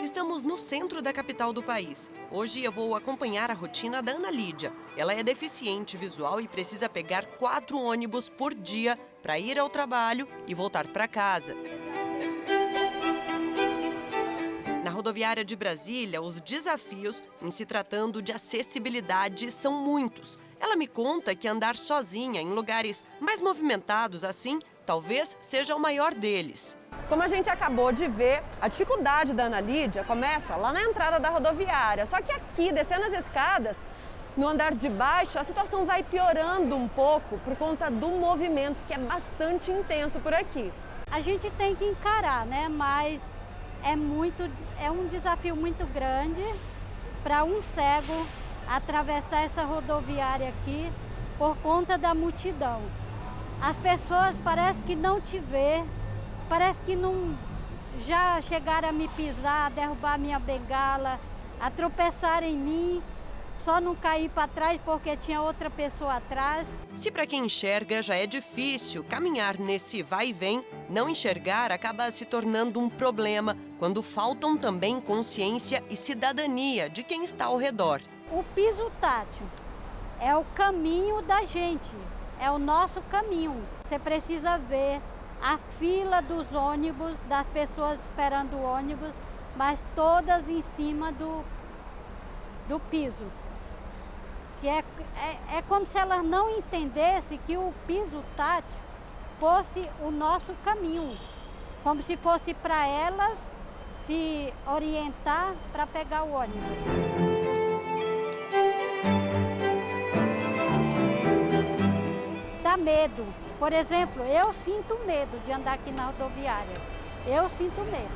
Estamos no centro da capital do país. Hoje eu vou acompanhar a rotina da Ana Lídia. Ela é deficiente visual e precisa pegar 4 ônibus por dia para ir ao trabalho e voltar para casa. Na rodoviária de Brasília, os desafios em se tratando de acessibilidade são muitos. Ela me conta que andar sozinha em lugares mais movimentados assim, talvez seja o maior deles. Como a gente acabou de ver, a dificuldade da Ana Lídia começa lá na entrada da rodoviária. Só que aqui, descendo as escadas, no andar de baixo, a situação vai piorando um pouco por conta do movimento, que é bastante intenso por aqui. A gente tem que encarar, né? Mas é um desafio muito grande para um cego atravessar essa rodoviária aqui por conta da multidão. As pessoas parecem que não te vê. Parece que não já chegaram a me pisar, a derrubar minha bengala, a tropeçar em mim, só não cair para trás porque tinha outra pessoa atrás. Se para quem enxerga já é difícil caminhar nesse vai e vem, não enxergar acaba se tornando um problema quando faltam também consciência e cidadania de quem está ao redor. O piso tátil é o caminho da gente, é o nosso caminho. Você precisa ver a fila dos ônibus, das pessoas esperando o ônibus, mas todas em cima do piso. Que é como se elas não entendessem que o piso tátil fosse o nosso caminho. Como se fosse para elas se orientar para pegar o ônibus. Dá medo. Por exemplo, eu sinto medo de andar aqui na rodoviária. Eu sinto medo.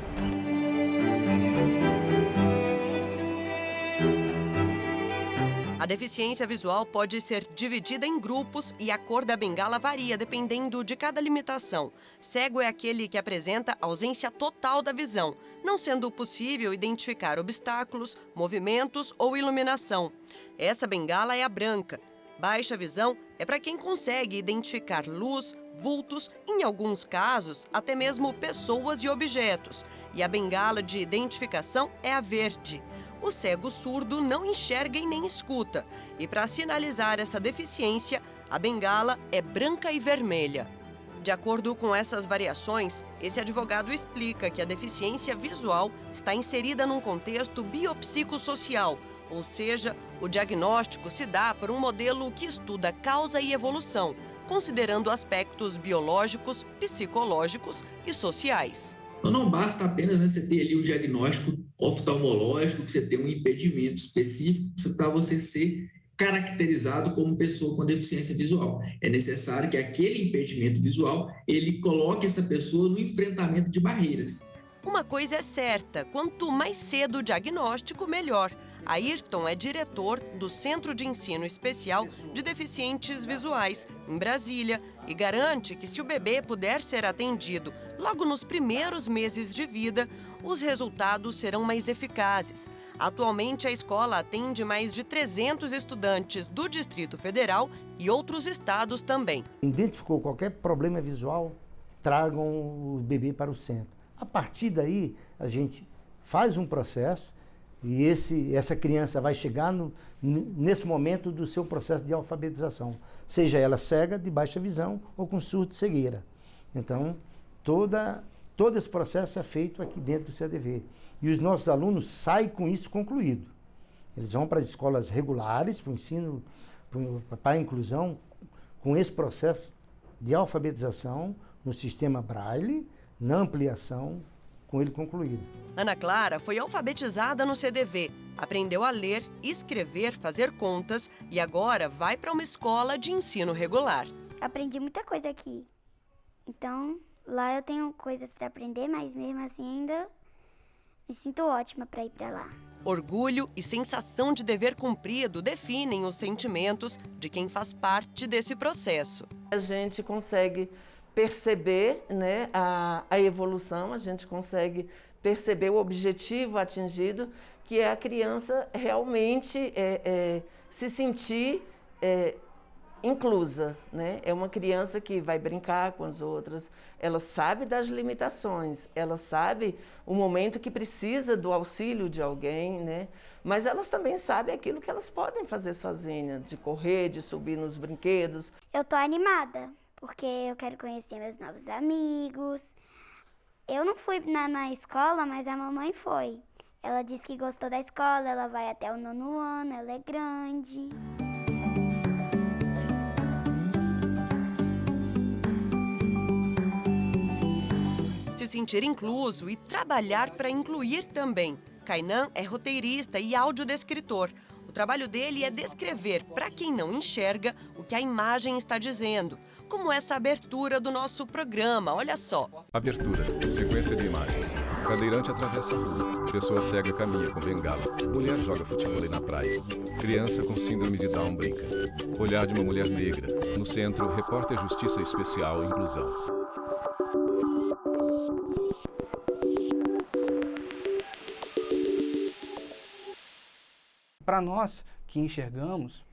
A deficiência visual pode ser dividida em grupos e a cor da bengala varia dependendo de cada limitação. Cego é aquele que apresenta ausência total da visão, não sendo possível identificar obstáculos, movimentos ou iluminação. Essa bengala é a branca. Baixa visão é para quem consegue identificar luz, vultos, em alguns casos, até mesmo pessoas e objetos. E a bengala de identificação é a verde. O cego surdo não enxerga e nem escuta. E para sinalizar essa deficiência, a bengala é branca e vermelha. De acordo com essas variações, esse advogado explica que a deficiência visual está inserida num contexto biopsicossocial, ou seja, o diagnóstico se dá por um modelo que estuda causa e evolução, considerando aspectos biológicos, psicológicos e sociais. Não basta apenas você ter ali o diagnóstico oftalmológico, que você tem um impedimento específico para você ser caracterizado como pessoa com deficiência visual. É necessário que aquele impedimento visual, ele coloque essa pessoa no enfrentamento de barreiras. Uma coisa é certa, quanto mais cedo o diagnóstico, melhor. Ayrton é diretor do Centro de Ensino Especial de Deficientes Visuais, em Brasília, e garante que se o bebê puder ser atendido logo nos primeiros meses de vida, os resultados serão mais eficazes. Atualmente, a escola atende mais de 300 estudantes do Distrito Federal e outros estados também. Identificou qualquer problema visual, tragam o bebê para o centro. A partir daí, a gente faz um processo e essa criança vai chegar nesse momento do seu processo de alfabetização, seja ela cega, de baixa visão ou com surdo e cegueira. Então, todo esse processo é feito aqui dentro do CADV. E os nossos alunos saem com isso concluído. Eles vão para as escolas regulares, para o ensino, para a inclusão, com esse processo de alfabetização no sistema Braille, na ampliação, com ele concluído. Ana Clara foi alfabetizada no CDV, aprendeu a ler, escrever, fazer contas e agora vai para uma escola de ensino regular. Aprendi muita coisa aqui, então lá eu tenho coisas para aprender, mas mesmo assim ainda me sinto ótima para ir para lá. Orgulho e sensação de dever cumprido definem os sentimentos de quem faz parte desse processo. A gente consegue perceber, né, a evolução, a gente consegue perceber o objetivo atingido, que é a criança realmente se sentir inclusa, né? É uma criança que vai brincar com as outras, ela sabe das limitações, ela sabe o momento que precisa do auxílio de alguém, né? Mas elas também sabem aquilo que elas podem fazer sozinhas, de correr, de subir nos brinquedos. Eu tô animada, porque eu quero conhecer meus novos amigos. Eu não fui na escola, mas a mamãe foi. Ela disse que gostou da escola, ela vai até o 9º ano, ela é grande. Se sentir incluso e trabalhar para incluir também. Kainan é roteirista e audiodescritor. O trabalho dele é descrever, para quem não enxerga, o que a imagem está dizendo. Como essa abertura do nosso programa, olha só. Abertura, sequência de imagens. Cadeirante atravessa a rua. Pessoa cega caminha com bengala. Mulher joga futevôlei na praia. Criança com síndrome de Down brinca. Olhar de uma mulher negra. No centro, repórter Justiça Especial Inclusão. Para nós que enxergamos,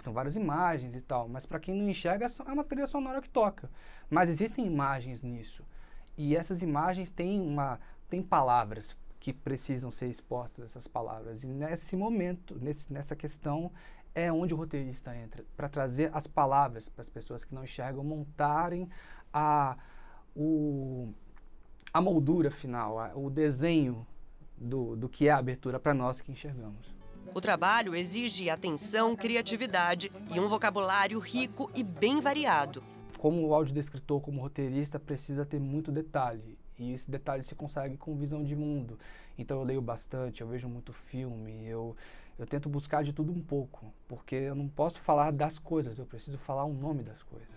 são várias imagens e tal, mas para quem não enxerga é uma trilha sonora que toca. Mas existem imagens nisso, e essas imagens têm palavras que precisam ser expostas, essas palavras. E nesse momento, nessa questão, é onde o roteirista entra, para trazer as palavras para as pessoas que não enxergam, montarem a moldura final, o desenho do que é a abertura para nós que enxergamos. O trabalho exige atenção, criatividade e um vocabulário rico e bem variado. Como audiodescritor, como roteirista, precisa ter muito detalhe. E esse detalhe se consegue com visão de mundo. Então eu leio bastante, eu vejo muito filme, eu tento buscar de tudo um pouco. Porque eu não posso falar das coisas, eu preciso falar o nome das coisas.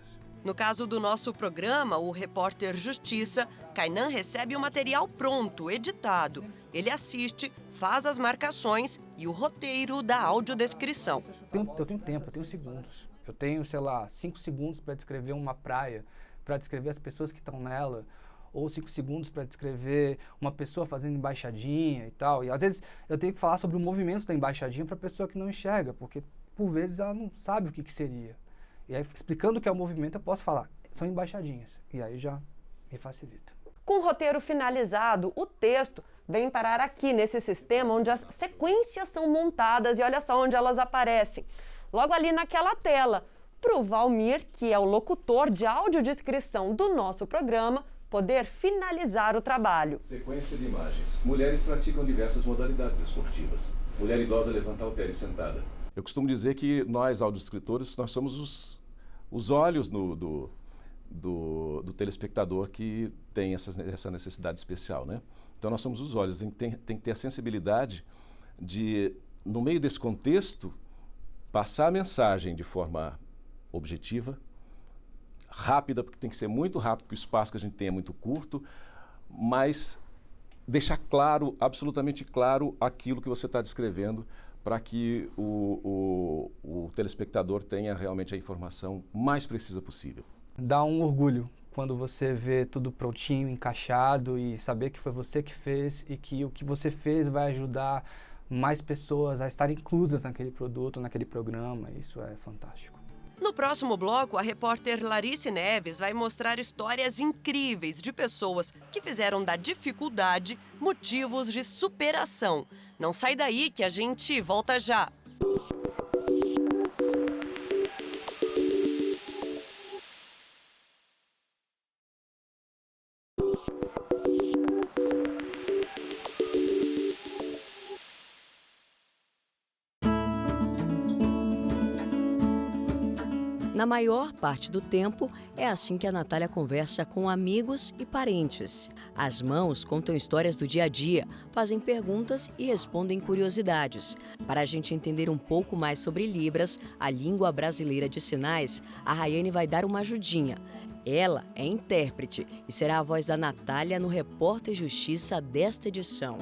No caso do nosso programa, o Repórter Justiça, Kainan recebe o material pronto, editado. Ele assiste, faz as marcações e o roteiro da audiodescrição. Eu tenho tempo, eu tenho segundos. Eu tenho, 5 segundos para descrever uma praia, para descrever as pessoas que estão nela, ou 5 segundos para descrever uma pessoa fazendo embaixadinha e tal. E às vezes eu tenho que falar sobre o movimento da embaixadinha para a pessoa que não enxerga, porque por vezes ela não sabe o que seria. E aí, explicando o que é o movimento, eu posso falar, são embaixadinhas. E aí já me facilita. Com o roteiro finalizado, o texto vem parar aqui, nesse sistema onde as sequências são montadas e olha só onde elas aparecem. Logo ali naquela tela, para o Valmir, que é o locutor de audiodescrição do nosso programa, poder finalizar o trabalho. Sequência de imagens. Mulheres praticam diversas modalidades esportivas. Mulher idosa levanta halteres sentada. Eu costumo dizer que nós, audiodescritores, nós somos os olhos do telespectador que tem essa necessidade especial, né? Então nós somos os olhos, tem que ter a sensibilidade de, no meio desse contexto, passar a mensagem de forma objetiva, rápida, porque tem que ser muito rápido, porque o espaço que a gente tem é muito curto, mas deixar claro, absolutamente claro, aquilo que você está descrevendo, para que o telespectador tenha realmente a informação mais precisa possível. Dá um orgulho quando você vê tudo prontinho, encaixado e saber que foi você que fez e que o que você fez vai ajudar mais pessoas a estarem inclusas naquele produto, naquele programa. Isso é fantástico. No próximo bloco, a repórter Larice Neves vai mostrar histórias incríveis de pessoas que fizeram da dificuldade motivos de superação. Não sai daí que a gente volta já. Na maior parte do tempo, é assim que a Natália conversa com amigos e parentes. As mãos contam histórias do dia a dia, fazem perguntas e respondem curiosidades. Para a gente entender um pouco mais sobre Libras, a língua brasileira de sinais, a Rayane vai dar uma ajudinha. Ela é intérprete e será a voz da Natália no Repórter Justiça desta edição.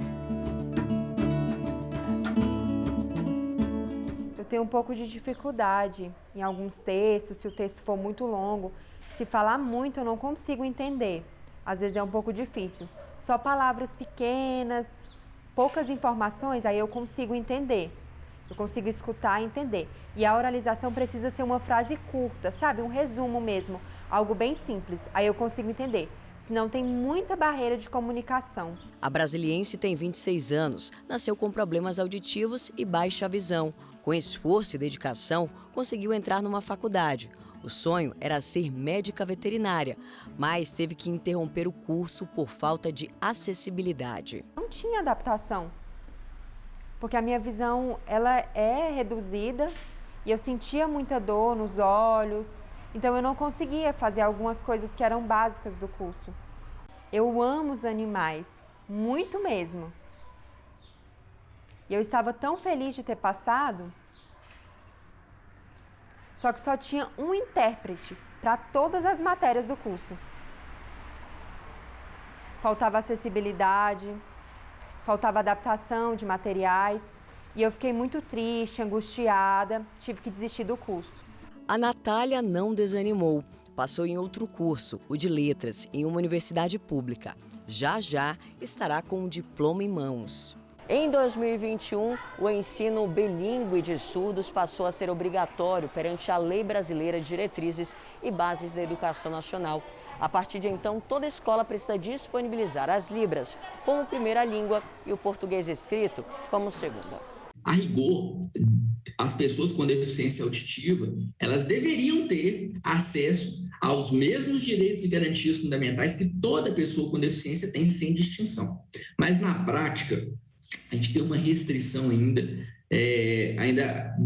Eu tenho um pouco de dificuldade em alguns textos, se o texto for muito longo. Se falar muito, eu não consigo entender. Às vezes é um pouco difícil. só palavras pequenas, poucas informações, aí eu consigo entender. Eu consigo escutar e entender. E a oralização precisa ser uma frase curta, sabe? Um resumo mesmo, algo bem simples. Aí eu consigo entender. Senão tem muita barreira de comunicação. A brasiliense tem 26 anos, nasceu com problemas auditivos e baixa visão. Com esforço e dedicação, conseguiu entrar numa faculdade. O sonho era ser médica veterinária, mas teve que interromper o curso por falta de acessibilidade. Não tinha adaptação, porque a minha visão ela é reduzida e eu sentia muita dor nos olhos, então eu não conseguia fazer algumas coisas que eram básicas do curso. Eu amo os animais, muito mesmo. E eu estava tão feliz de ter passado, só que só tinha um intérprete para todas as matérias do curso. Faltava acessibilidade, faltava adaptação de materiais e eu fiquei muito triste, angustiada, tive que desistir do curso. A Natália não desanimou, passou em outro curso, o de letras, em uma universidade pública. Já estará com um diploma em mãos. Em 2021, o ensino bilíngue de surdos passou a ser obrigatório perante a Lei Brasileira de Diretrizes e Bases da Educação Nacional. A partir de então, toda escola precisa disponibilizar as libras como primeira língua e o português escrito como segunda. A rigor, as pessoas com deficiência auditiva, elas deveriam ter acesso aos mesmos direitos e garantias fundamentais que toda pessoa com deficiência tem, sem distinção. Mas, na prática, a gente tem uma restrição ainda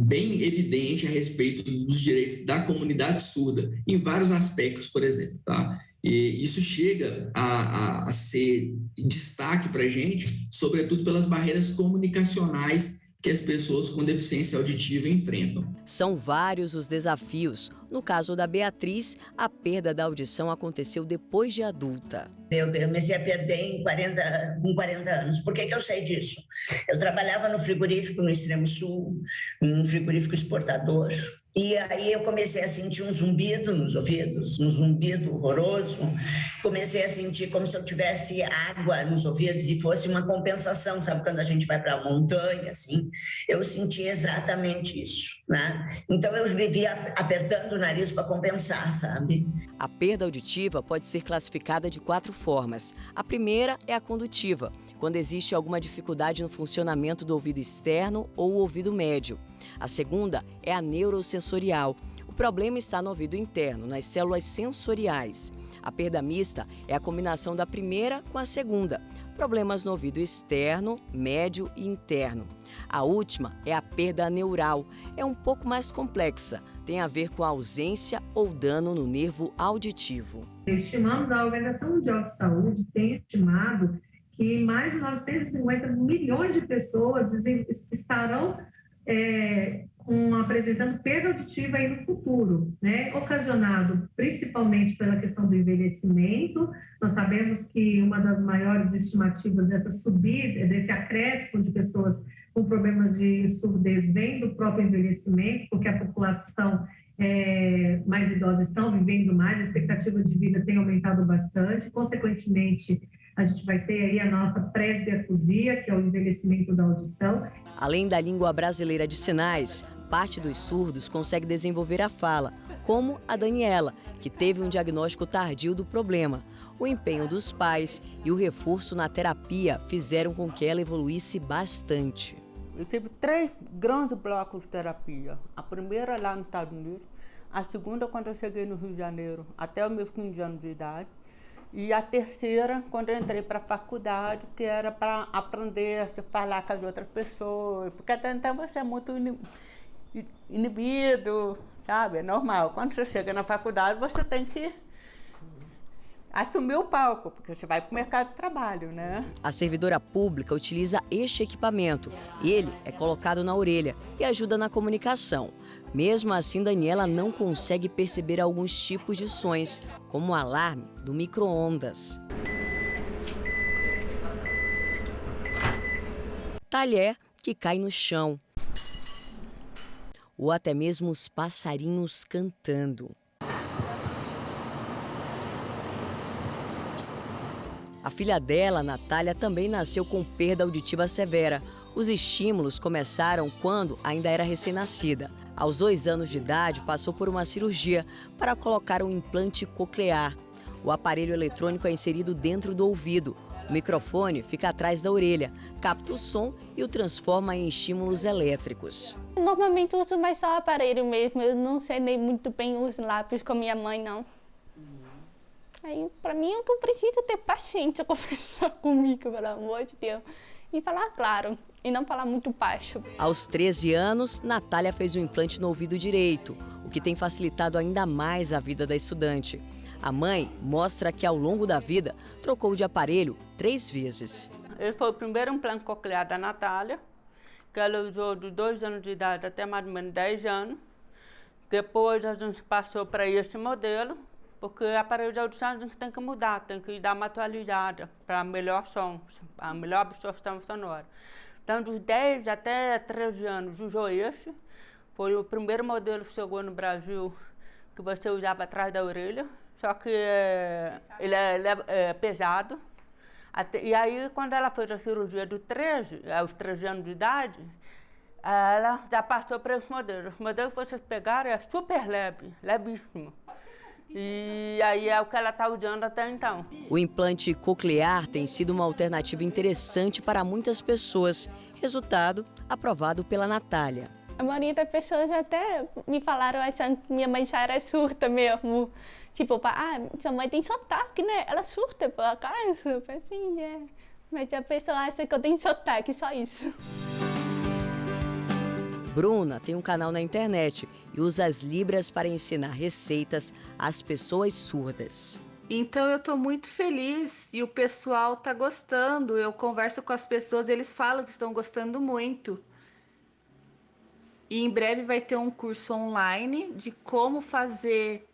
bem evidente a respeito dos direitos da comunidade surda, em vários aspectos, por exemplo. Tá? E isso chega a ser destaque para a gente, sobretudo pelas barreiras comunicacionais que as pessoas com deficiência auditiva enfrentam. São vários os desafios. No caso da Beatriz, a perda da audição aconteceu depois de adulta. Eu comecei a perder com 40 anos. Por que eu sei disso? Eu trabalhava no frigorífico no Extremo Sul, um frigorífico exportador. E aí eu comecei a sentir um zumbido nos ouvidos, um zumbido horroroso. Comecei a sentir como se eu tivesse água nos ouvidos e fosse uma compensação, sabe? Quando a gente vai para a montanha, assim, eu senti exatamente isso, né? Então eu vivia apertando o nariz para compensar, sabe? A perda auditiva pode ser classificada de 4 formas. A primeira é a condutiva, quando existe alguma dificuldade no funcionamento do ouvido externo ou ouvido médio. A segunda é a neurosensorial. O problema está no ouvido interno, nas células sensoriais. A perda mista é a combinação da primeira com a segunda. Problemas no ouvido externo, médio e interno. A última é a perda neural. É um pouco mais complexa. Tem a ver com a ausência ou dano no nervo auditivo. A Organização Mundial de Saúde tem estimado que mais de 950 milhões de pessoas estarão apresentando perda auditiva aí no futuro, né? Ocasionado principalmente pela questão do envelhecimento. Nós sabemos que uma das maiores estimativas dessa subida, desse acréscimo de pessoas com problemas de surdez vem do próprio envelhecimento, porque a população mais idosa estão vivendo mais, a expectativa de vida tem aumentado bastante, consequentemente a gente vai ter aí a nossa presbiacusia, que é o envelhecimento da audição. Além da língua brasileira de sinais, parte dos surdos consegue desenvolver a fala, como a Daniela, que teve um diagnóstico tardio do problema. O empenho dos pais e o reforço na terapia fizeram com que ela evoluísse bastante. Eu tive 3 grandes blocos de terapia. A primeira lá nos Estados Unidos, a segunda quando eu cheguei no Rio de Janeiro, até os meus 15 anos de idade. E a terceira, quando eu entrei para a faculdade, que era para aprender a falar com as outras pessoas, porque até então você é muito inibido, sabe? É normal. Quando você chega na faculdade, você tem que assumir o palco, porque você vai para o mercado de trabalho, né? A servidora pública utiliza este equipamento. Ele é colocado na orelha e ajuda na comunicação. Mesmo assim, Daniela não consegue perceber alguns tipos de sons, como o alarme do micro-ondas. Talher que cai no chão. Ou até mesmo os passarinhos cantando. A filha dela, Natália, também nasceu com perda auditiva severa. Os estímulos começaram quando ainda era recém-nascida. Aos 2 anos de idade, passou por uma cirurgia para colocar um implante coclear. O aparelho eletrônico é inserido dentro do ouvido. O microfone fica atrás da orelha, capta o som e o transforma em estímulos elétricos. Normalmente uso mais só o aparelho mesmo, eu não sei nem muito bem os lábios com minha mãe, não. Aí, pra mim, eu não preciso ter paciência conversar comigo, pelo amor de Deus. E falar claro, e não falar muito baixo. Aos 13 anos, Natália fez um implante no ouvido direito, o que tem facilitado ainda mais a vida da estudante. A mãe mostra que, ao longo da vida, trocou de aparelho 3 vezes. Esse foi o primeiro implante coclear da Natália, que ela usou de 2 anos de idade até mais ou menos 10 anos. Depois a gente passou para esse modelo, porque o aparelho de audição a gente tem que mudar, tem que dar uma atualizada para melhor som, a melhor absorção sonora. Então, dos 10 até 13 anos usou esse. Foi o primeiro modelo que chegou no Brasil que você usava atrás da orelha, só que ele é pesado. E aí, quando ela fez a cirurgia aos 13 anos de idade, ela já passou para esse modelo. Esse modelo que vocês pegaram é super leve, levíssimo. E aí é o que ela está usando até então. O implante coclear tem sido uma alternativa interessante para muitas pessoas. Resultado, aprovado pela Natália. A maioria das pessoas até me falaram achando que minha mãe já era surda mesmo. Tipo, sua mãe tem sotaque, né? Ela surta por acaso? Assim, Mas a pessoa acha que eu tenho sotaque, só isso. Bruna tem um canal na internet e usa as libras para ensinar receitas às pessoas surdas. Então eu estou muito feliz e o pessoal está gostando. Eu converso com as pessoas, eles falam que estão gostando muito. E em breve vai ter um curso online de como fazer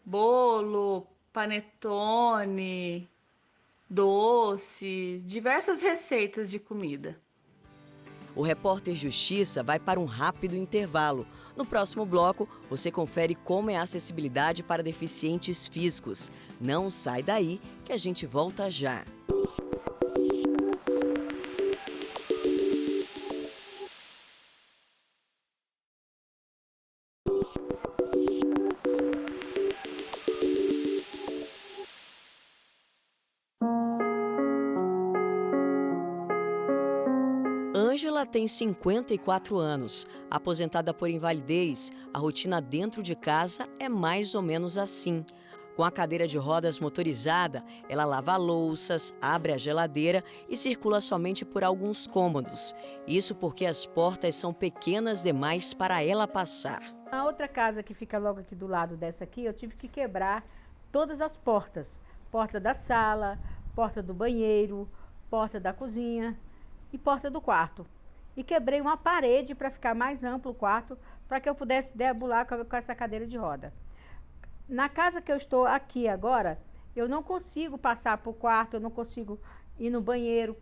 bolo, panetone, doce, diversas receitas de comida. O Repórter Justiça vai para um rápido intervalo. No próximo bloco, você confere como é a acessibilidade para deficientes físicos. Não sai daí, que a gente volta já. Ângela tem 54 anos. Aposentada por invalidez, a rotina dentro de casa é mais ou menos assim. Com a cadeira de rodas motorizada, ela lava louças, abre a geladeira e circula somente por alguns cômodos. Isso porque as portas são pequenas demais para ela passar. A outra casa que fica logo aqui do lado dessa aqui, eu tive que quebrar todas as portas. Porta da sala, porta do banheiro, porta da cozinha e porta do quarto. E quebrei uma parede para ficar mais amplo o quarto, para que eu pudesse deambular com essa cadeira de roda. Na casa que eu estou aqui agora, eu não consigo passar para o quarto, eu não consigo ir no banheiro,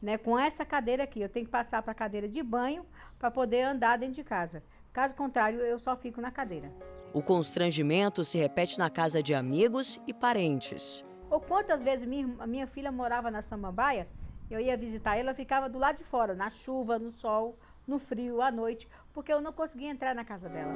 né? Com essa cadeira aqui, eu tenho que passar para a cadeira de banho para poder andar dentro de casa. Caso contrário, eu só fico na cadeira. O constrangimento se repete na casa de amigos e parentes. Ou quantas vezes a minha filha morava na Samambaia, eu ia visitar ela, ficava do lado de fora, na chuva, no sol, no frio, à noite, porque eu não conseguia entrar na casa dela.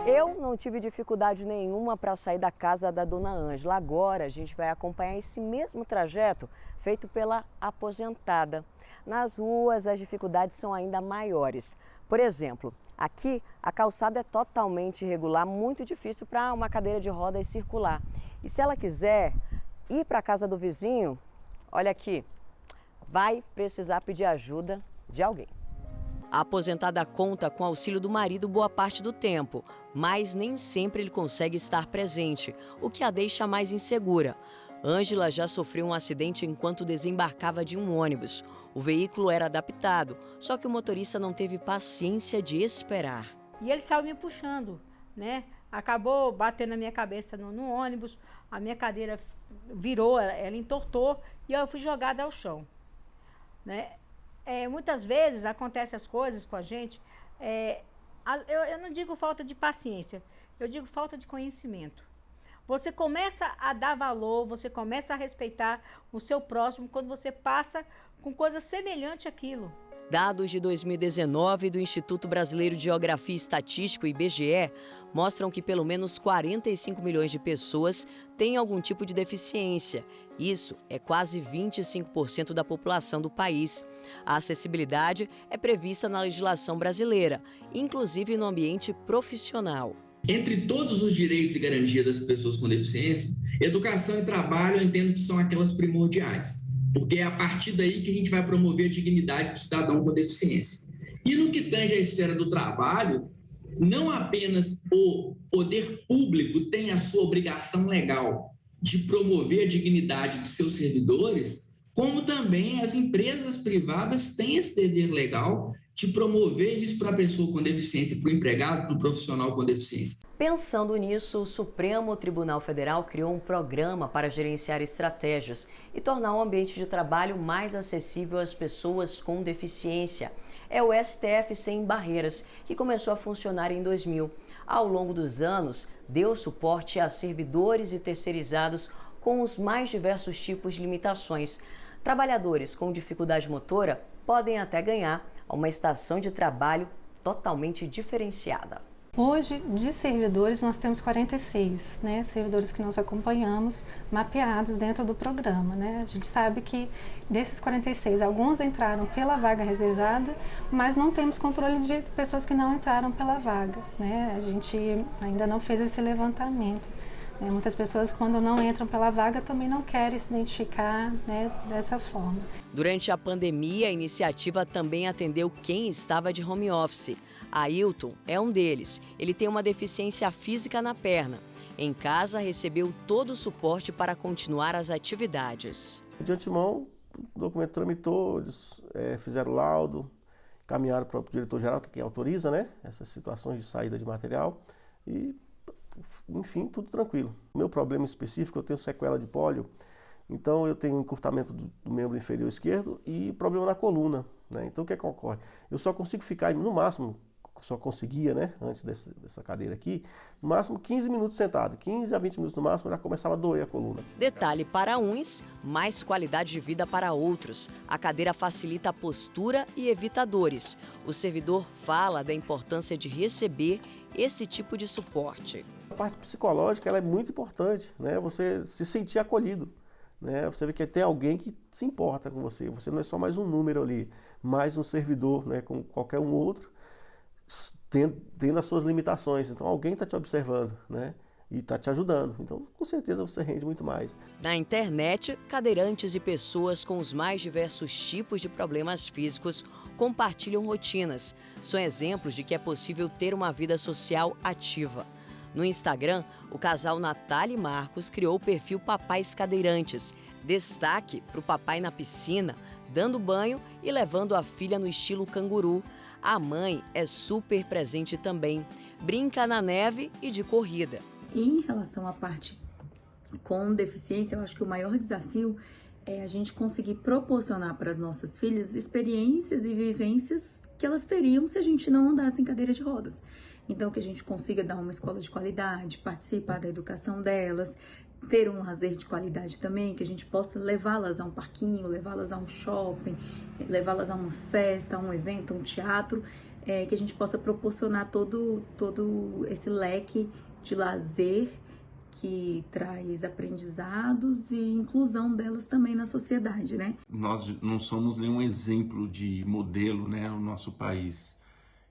Eu não tive dificuldade nenhuma para sair da casa da dona Ângela. Agora a gente vai acompanhar esse mesmo trajeto feito pela aposentada. Nas ruas as dificuldades são ainda maiores. Por exemplo, aqui a calçada é totalmente irregular, muito difícil para uma cadeira de rodas circular. E se ela quiser ir para a casa do vizinho, olha aqui, vai precisar pedir ajuda de alguém. A aposentada conta com o auxílio do marido boa parte do tempo, mas nem sempre ele consegue estar presente, o que a deixa mais insegura. Ângela já sofreu um acidente enquanto desembarcava de um ônibus. O veículo era adaptado, só que o motorista não teve paciência de esperar. E ele saiu me puxando, né? Acabou batendo na minha cabeça no ônibus, a minha cadeira virou, ela entortou e eu fui jogada ao chão, né? Muitas vezes acontecem as coisas com a gente, eu não digo falta de paciência, Eu digo falta de conhecimento. Você começa a dar valor, você começa a respeitar o seu próximo quando você passa com coisa semelhante àquilo. Dados de 2019 do Instituto Brasileiro de Geografia e Estatística, IBGE, mostram que pelo menos 45 milhões de pessoas têm algum tipo de deficiência. Isso é quase 25% da população do país. A acessibilidade é prevista na legislação brasileira, inclusive no ambiente profissional. Entre todos os direitos e garantias das pessoas com deficiência, educação e trabalho eu entendo que são aquelas primordiais, porque é a partir daí que a gente vai promover a dignidade do cidadão com deficiência. E no que tange à esfera do trabalho, não apenas o poder público tem a sua obrigação legal de promover a dignidade dos seus servidores, como também as empresas privadas têm esse dever legal de promover isso para a pessoa com deficiência, para o empregado, para o profissional com deficiência. Pensando nisso, o Supremo Tribunal Federal criou um programa para gerenciar estratégias e tornar o ambiente de trabalho mais acessível às pessoas com deficiência. É o STF Sem Barreiras, que começou a funcionar em 2000. Ao longo dos anos, deu suporte a servidores e terceirizados com os mais diversos tipos de limitações. Trabalhadores com dificuldade motora podem até ganhar uma estação de trabalho totalmente diferenciada. Hoje, de servidores, nós temos 46, servidores que nós acompanhamos, mapeados dentro do programa. A gente sabe que desses 46, alguns entraram pela vaga reservada, mas não temos controle de pessoas que não entraram pela vaga. A gente ainda não fez esse levantamento. Muitas pessoas, quando não entram pela vaga, também não querem se identificar dessa forma. Durante a pandemia, a iniciativa também atendeu quem estava de home office. Ailton é um deles. Ele tem uma deficiência física na perna. Em casa, recebeu todo o suporte para continuar as atividades. De antemão, o documento tramitou, eles fizeram o laudo, caminharam para o diretor-geral, que é quem autoriza essas situações de saída de material e, enfim, tudo tranquilo. O meu problema específico, eu tenho sequela de pólio, então eu tenho encurtamento do membro inferior esquerdo e problema na coluna. Então o que é que ocorre? Eu só consigo ficar, no máximo, só conseguia, antes dessa cadeira aqui, no máximo 15 minutos sentado. 15 a 20 minutos no máximo, já começava a doer a coluna. Detalhe para uns, mais qualidade de vida para outros. A cadeira facilita a postura e evita dores. O servidor fala da importância de receber esse tipo de suporte. A parte psicológica ela é muito importante, você se sentir acolhido. Você vê que tem alguém que se importa com você. Você não é só mais um número ali, mais um servidor, como qualquer um outro, tendo as suas limitações. Então alguém está te observando, e está te ajudando. Então com certeza você rende muito mais. Na internet, cadeirantes e pessoas com os mais diversos tipos de problemas físicos compartilham rotinas. São exemplos de que é possível ter uma vida social ativa. No Instagram, o casal Natália e Marcos criou o perfil Papais Cadeirantes. Destaque para o papai na piscina, dando banho e levando a filha no estilo canguru. A mãe é super presente também, brinca na neve e de corrida. Em relação à parte com deficiência, eu acho que o maior desafio é a gente conseguir proporcionar para as nossas filhas experiências e vivências que elas teriam se a gente não andasse em cadeira de rodas. Então, que a gente consiga dar uma escola de qualidade, participar da educação delas, ter um lazer de qualidade também, que a gente possa levá-las a um parquinho, levá-las a um shopping, levá-las a uma festa, a um evento, a um teatro, que a gente possa proporcionar todo esse leque de lazer que traz aprendizados e inclusão delas também na sociedade, Nós não somos nenhum exemplo de modelo, no nosso país.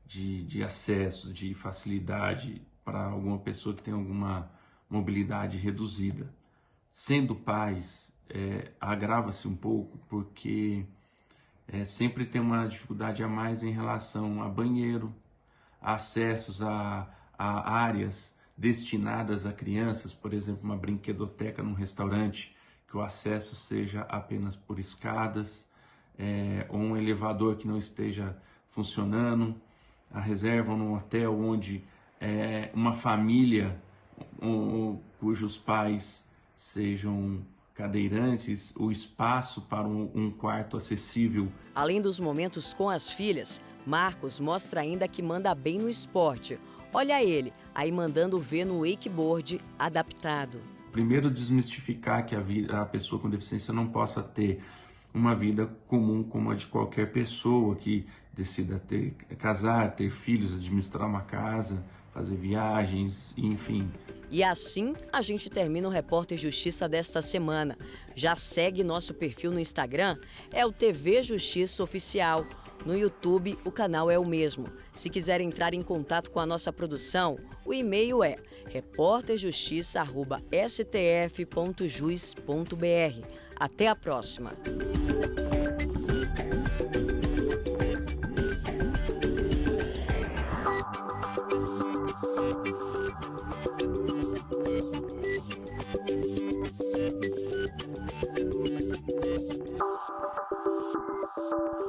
De acesso, de facilidade para alguma pessoa que tem alguma mobilidade reduzida. Sendo pais, agrava-se um pouco, porque sempre tem uma dificuldade a mais em relação a banheiro, acessos a áreas destinadas a crianças, por exemplo, uma brinquedoteca num restaurante, que o acesso seja apenas por escadas, ou um elevador que não esteja funcionando, a reserva num hotel onde uma família cujos pais sejam cadeirantes, o espaço para um quarto acessível. Além dos momentos com as filhas, Marcos mostra ainda que manda bem no esporte. Olha ele, aí mandando ver no wakeboard adaptado. Primeiro, desmistificar que a pessoa com deficiência não possa ter uma vida comum como a de qualquer pessoa que decida casar, ter filhos, administrar uma casa, fazer viagens, enfim. E assim a gente termina o Repórter Justiça desta semana. Já segue nosso perfil no Instagram, é o TV Justiça Oficial. No YouTube, o canal é o mesmo. Se quiser entrar em contato com a nossa produção, o e-mail é reporterjustiça@stf.jus.br. Até a próxima! Thank you.